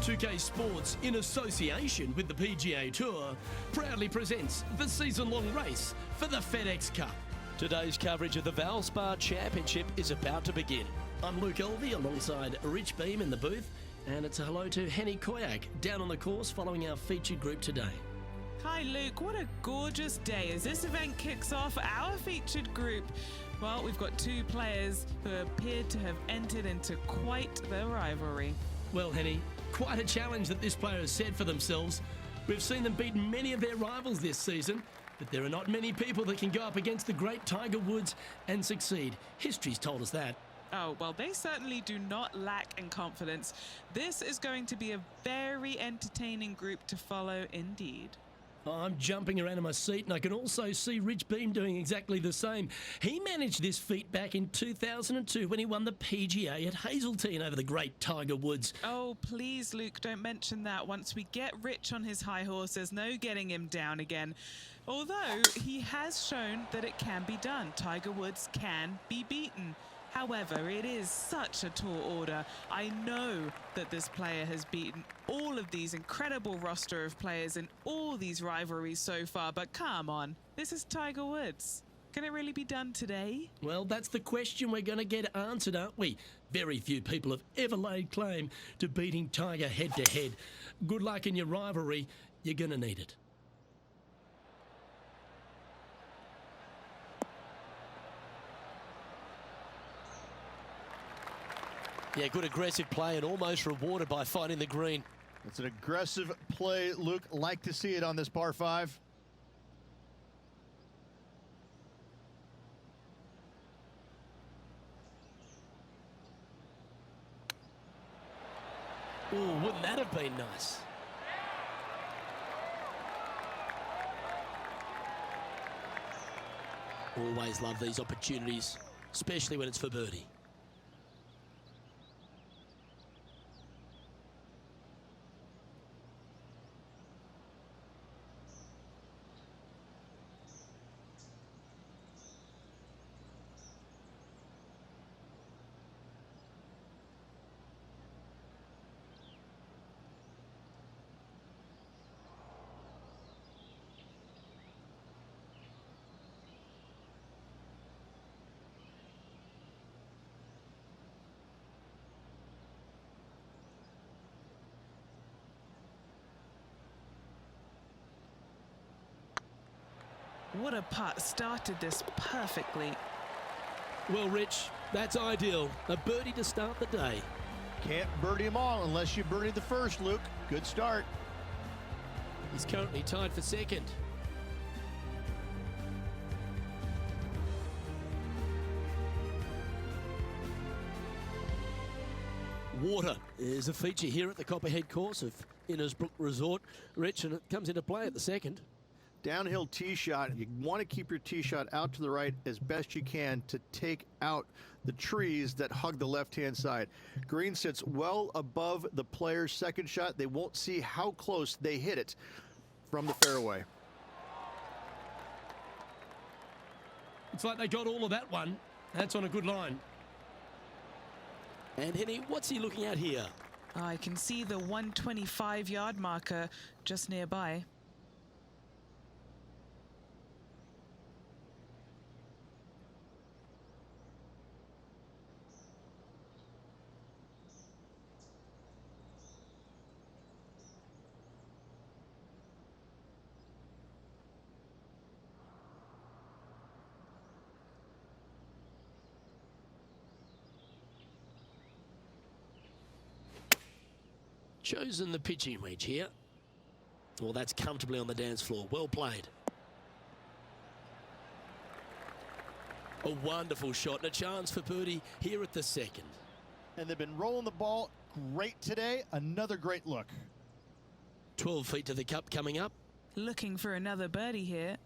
2K Sports, in association with the PGA Tour, proudly presents the season-long race for the FedEx Cup. Today's coverage of the Valspar Championship is about to begin. I'm Luke Elvey alongside Rich Beam in the booth, and it's a hello to Henny Koyak down on the course following our featured group today. Hi Luke, what a gorgeous day as this event kicks off our featured group. Well, we've got two players who appear to have entered into quite the rivalry. Well, Henny, quite a challenge that this player has set for themselves. We've seen them beat many of their rivals this season, but there are not many people that can go up against the great Tiger Woods and succeed. History's told us that. Oh, well, they certainly do not lack in confidence. This is going to be a very entertaining group to follow indeed. I'm jumping around in my seat, and I can also see Rich Beam doing exactly the same. He managed this feat back in 2002 when he won the PGA at Hazeltine over the great Tiger Woods. Oh, please, Luke, don't mention that. Once we get Rich on his high horse, there's no getting him down again. Although he has shown that it can be done. Tiger Woods can be beaten. However, it is such a tall order. I know that this player has beaten all of these incredible roster of players in all these rivalries so far, but come on, this is Tiger Woods. Can it really be done today? Well, that's the question we're going to get answered, aren't we? Very few people have ever laid claim to beating Tiger head-to-head. Good luck in your rivalry. You're going to need it. Yeah, good aggressive play and almost rewarded by finding the green. It's an aggressive play, Luke. Like to see it on this par 5. Wouldn't that have been nice? Always love these opportunities, especially when it's for birdie. What a putt, started this perfectly. Well, Rich, that's ideal. A birdie to start the day. Can't birdie them all unless you birdie the first, Luke. Good start. He's currently tied for second. Water is a feature here at the Copperhead course of Innisbrook Resort, Rich, and it comes into play at the second. Downhill tee shot. You want to keep your tee shot out to the right as best you can to take out the trees that hug the left-hand side. Green sits well above the player's second shot. They won't see how close they hit it from the fairway. It's like they got all of that one. That's on a good line. And Henny, what's he looking at here? I can see the 125-yard marker just nearby. Chosen the pitching wedge here. Well, that's comfortably on the dance floor. Well played. A wonderful shot and a chance for birdie here at the second. And they've been rolling the ball great today. Another great look. 12 feet to the cup coming up. Looking for another birdie here.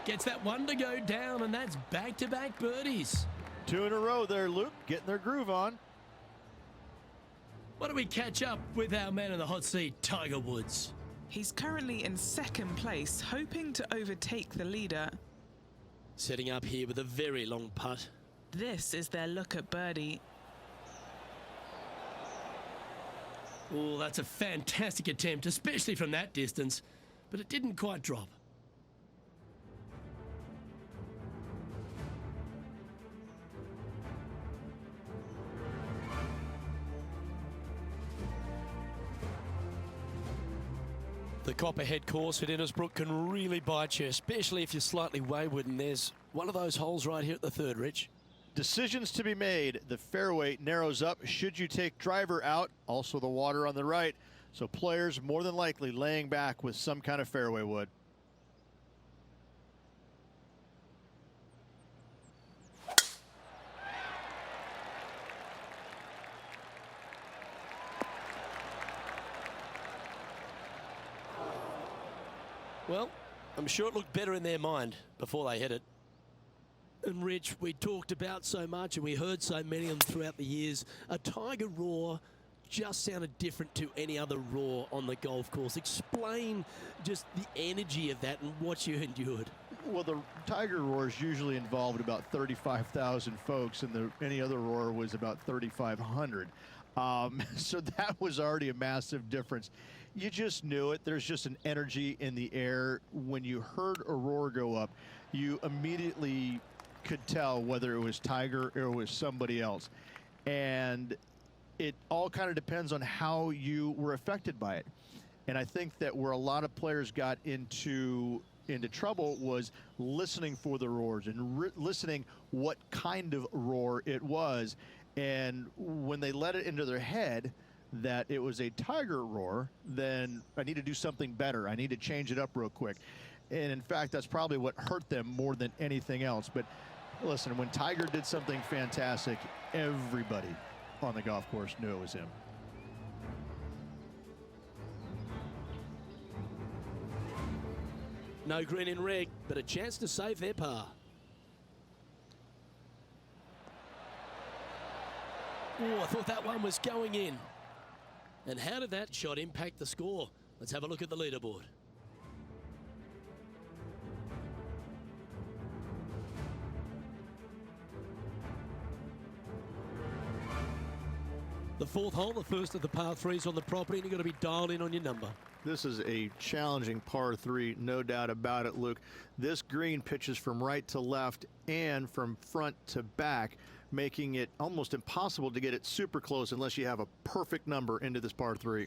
Gets that one to go down, and that's back-to-back birdies. 2 in a row there, Luke, getting their groove on. Why don't we catch up with our man in the hot seat, Tiger Woods? He's currently in second place, hoping to overtake the leader. Setting up here with a very long putt. This is their look at birdie. Oh, that's a fantastic attempt, especially from that distance, but it didn't quite drop. The Copperhead course at Innisbrook can really bite you, especially if you're slightly wayward, and there's one of those holes right here at the third, Rich. Decisions to be made. The fairway narrows up. Should you take driver out? Also the water on the right. So players more than likely laying back with some kind of fairway wood. Well, I'm sure it looked better in their mind before they hit it. And Rich, we talked about so much and we heard so many of them throughout the years. A Tiger roar just sounded different to any other roar on the golf course. Explain just the energy of that and what you endured. Well, the Tiger roars usually involved about 35,000 folks, and any other roar was about 3,500. So that was already a massive difference. You just knew it. There's just an energy in the air. When you heard a roar go up, you immediately could tell whether it was Tiger or it was somebody else. And it all kind of depends on how you were affected by it. And I think that where a lot of players got into into trouble was listening for the roars and listening what kind of roar it was. And when they let it into their head that it was a tiger roar, then I need to do something better. I need to change it up real quick. And in fact, that's probably what hurt them more than anything else. But listen, when Tiger did something fantastic, everybody on the golf course knew it was him. No green in red, but a chance to save their par. Oh, I thought that one was going in. And how did that shot impact the score? Let's have a look at the leaderboard. The fourth hole, the first of the par threes on the property, and you've got to be dialed in on your number. This is a challenging par 3, no doubt about it, Luke. This green pitches from right to left and from front to back, making it almost impossible to get it super close unless you have a perfect number into this par 3.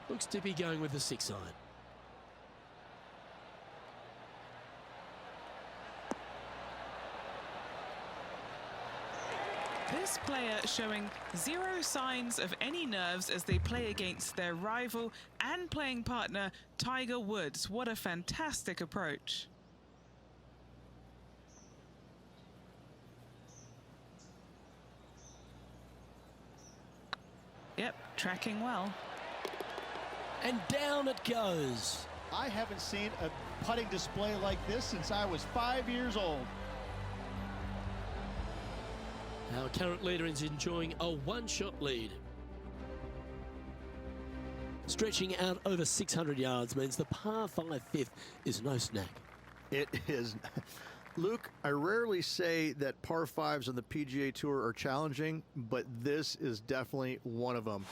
Looks to be going with the 6 iron. This player showing zero signs of any nerves as they play against their rival and playing partner, Tiger Woods. What a fantastic approach. Yep, tracking well. And down it goes. I haven't seen a putting display like this since I was 5 years old. Our current leader is enjoying a one-shot lead. Stretching out over 600 yards means the par 5 fifth is no snack. It is. Luke, I rarely say that par 5s on the PGA Tour are challenging, but this is definitely one of them.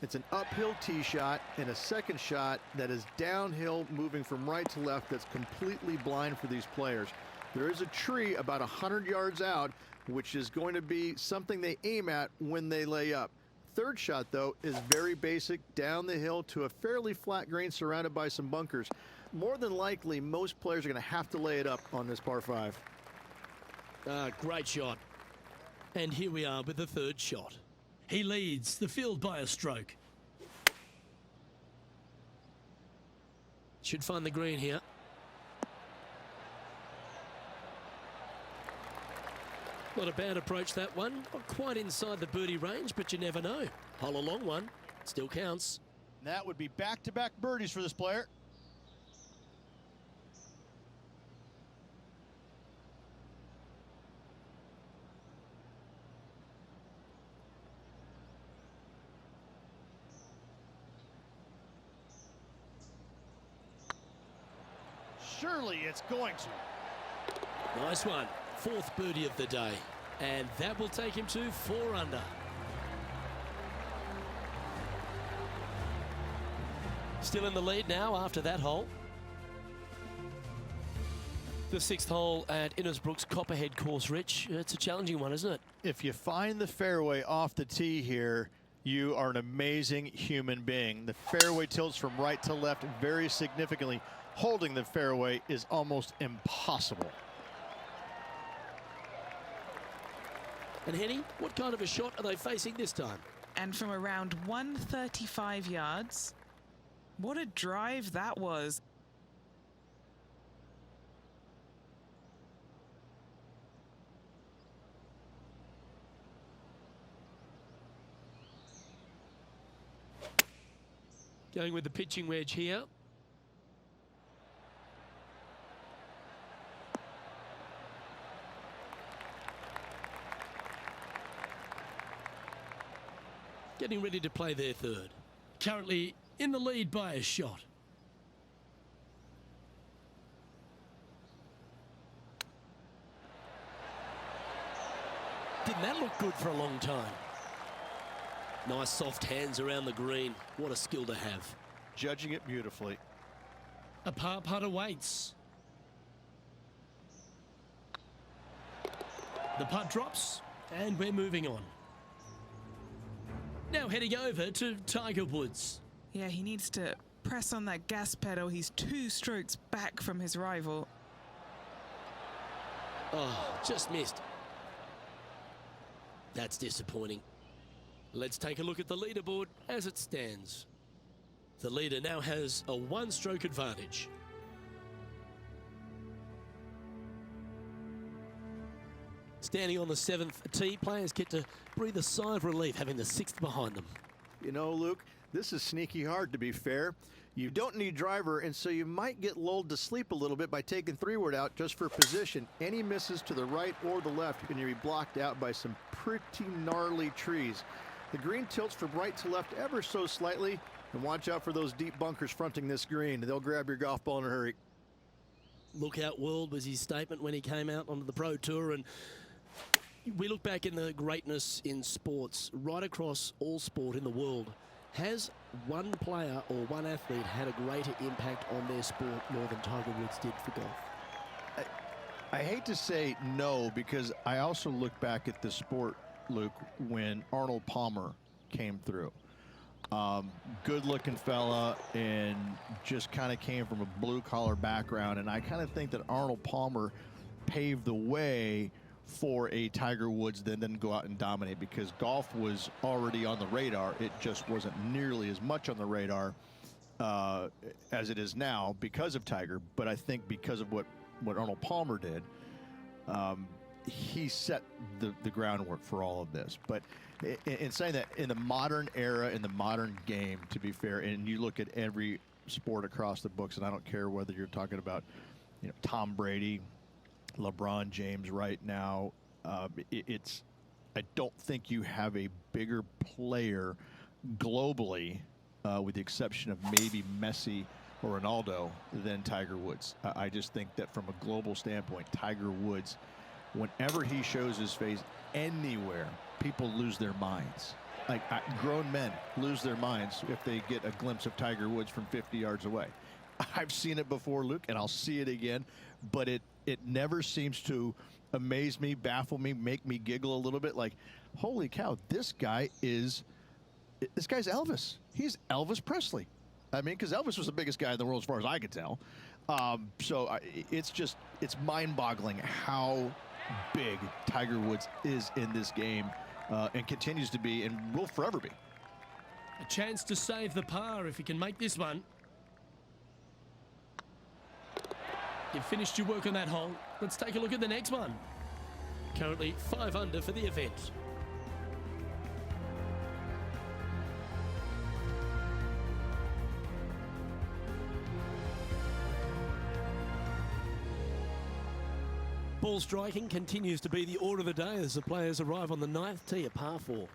It's an uphill tee shot and a second shot that is downhill, moving from right to left, that's completely blind for these players. There is a tree about 100 yards out, which is going to be something they aim at when they lay up. Third shot, though, is very basic, down the hill to a fairly flat green surrounded by some bunkers. More than likely, most players are going to have to lay it up on this par 5. Great shot. And here we are with the third shot. He leads the field by a stroke. Should find the green here. Not a bad approach, that one. Not quite inside the birdie range, but you never know. Hole a long one. Still counts. That would be back-to-back birdies for this player. Surely it's going to. Nice one. Fourth birdie of the day. And that will take him to 4 under. Still in the lead now after that hole. The 6th hole at Innisbrook's Copperhead course, Rich. It's a challenging one, isn't it? If you find the fairway off the tee here, you are an amazing human being. The fairway tilts from right to left very significantly. Holding the fairway is almost impossible. And Henny, what kind of a shot are they facing this time? And from around 135 yards, what a drive that was. Going with the pitching wedge here. Getting ready to play their third. Currently in the lead by a shot. Didn't that look good for a long time? Nice soft hands around the green. What a skill to have. Judging it beautifully. A par putt awaits. The putt drops, and we're moving on. Now heading over to Tiger Woods. Yeah, he needs to press on that gas pedal. He's 2 strokes back from his rival. Oh, just missed. That's disappointing. Let's take a look at the leaderboard as it stands. The leader now has a 1-stroke advantage. Standing on the 7th tee, players get to breathe a sigh of relief having the 6th behind them. You know, Luke, this is sneaky hard, to be fair. You don't need driver, and so you might get lulled to sleep a little bit by taking 3-wood out just for position. Any misses to the right or the left are going to be blocked out by some pretty gnarly trees. The green tilts from right to left ever so slightly, and watch out for those deep bunkers fronting this green. They'll grab your golf ball in a hurry. Look out world was his statement when he came out onto the Pro Tour, and we look back in the greatness in sports, right across all sport in the world. Has one player or one athlete had a greater impact on their sport more than Tiger Woods did for golf? I hate to say no, because I also look back at the sport, Luke, when Arnold Palmer came through. Good-looking fella, and just kind of came from a blue-collar background, and I kind of think that Arnold Palmer paved the way for a Tiger Woods that then go out and dominate, because golf was already on the radar. It just wasn't nearly as much on the radar as it is now because of Tiger. But I think because of what Arnold Palmer did, he set the groundwork for all of this. But in saying that, in the modern era, in the modern game, to be fair, and you look at every sport across the books, and I don't care whether you're talking about, you know, Tom Brady, LeBron James right now, I don't think you have a bigger player globally, with the exception of maybe Messi or Ronaldo, than Tiger Woods. I just think that from a global standpoint, Tiger Woods, whenever he shows his face anywhere, people lose their minds. Like, grown men lose their minds if they get a glimpse of Tiger Woods from 50 yards away. I've seen it before, Luke, and I'll see it again, but it never seems to amaze me, baffle me, make me giggle a little bit. Like, holy cow, this guy's Elvis. He's Elvis Presley. I mean, because Elvis was the biggest guy in the world as far as I could tell. It's mind-boggling how big Tiger Woods is in this game, and continues to be, and will forever be. A chance to save the par if he can make this one. You've finished your work on that hole. Let's take a look at the next one. Currently 5 under for the event. Ball striking continues to be the order of the day as the players arrive on the 9th tee, a par 4.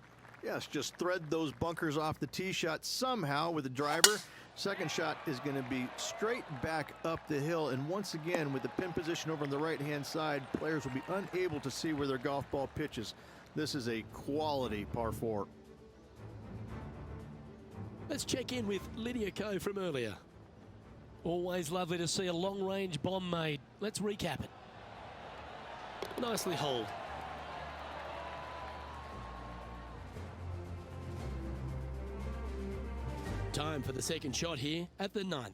Yes, just thread those bunkers off the tee shot somehow with the driver. Second shot is going to be straight back up the hill. And once again, with the pin position over on the right-hand side, players will be unable to see where their golf ball pitches. This is a quality par 4. Let's check in with Lydia Ko from earlier. Always lovely to see a long-range bomb made. Let's recap it. Nicely holed. Time for the second shot here at the 9th.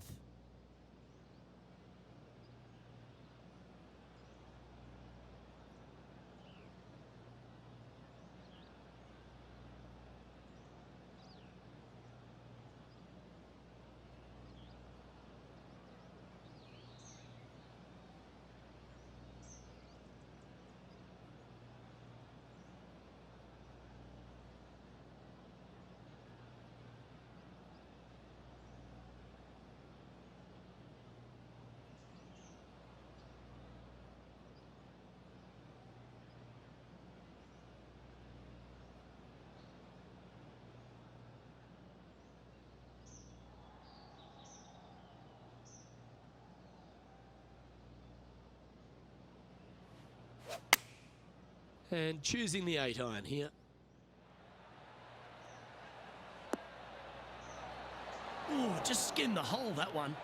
And choosing the 8-iron here. Ooh, just skinned the hole, that one.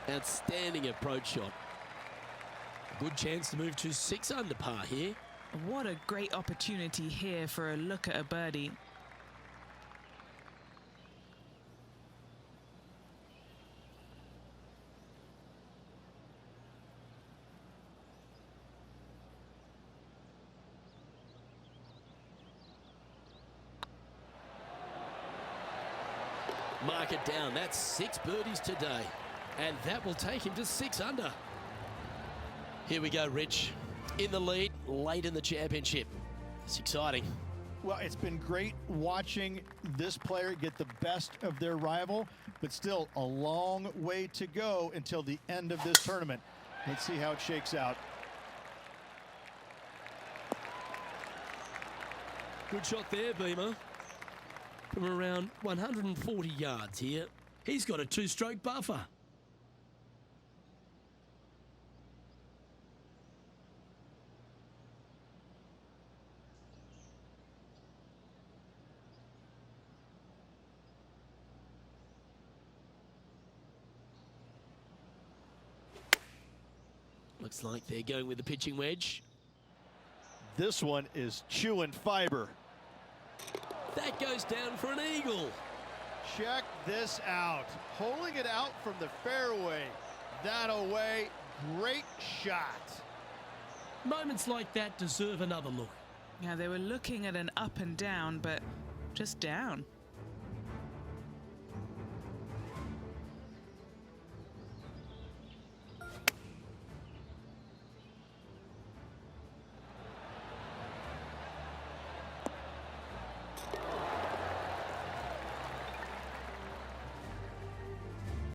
Outstanding approach shot. A good chance to move to 6 under par here. What a great opportunity here for a look at a birdie. Mark it down. That's 6 birdies today. And that will take him to 6 under. Here we go, Rich. In the lead, late in the championship. It's exciting. Well, it's been great watching this player get the best of their rival, but still a long way to go until the end of this tournament. Let's see how it shakes out. Good shot there, Beamer. From around 140 yards here. He's got a 2-stroke buffer. Looks like they're going with the pitching wedge. This one is chewing fiber. That goes down for an eagle. Check this out. Holding it out from the fairway. That away. Great shot. Moments like that deserve another look. Yeah, they were looking at an up and down, but just down.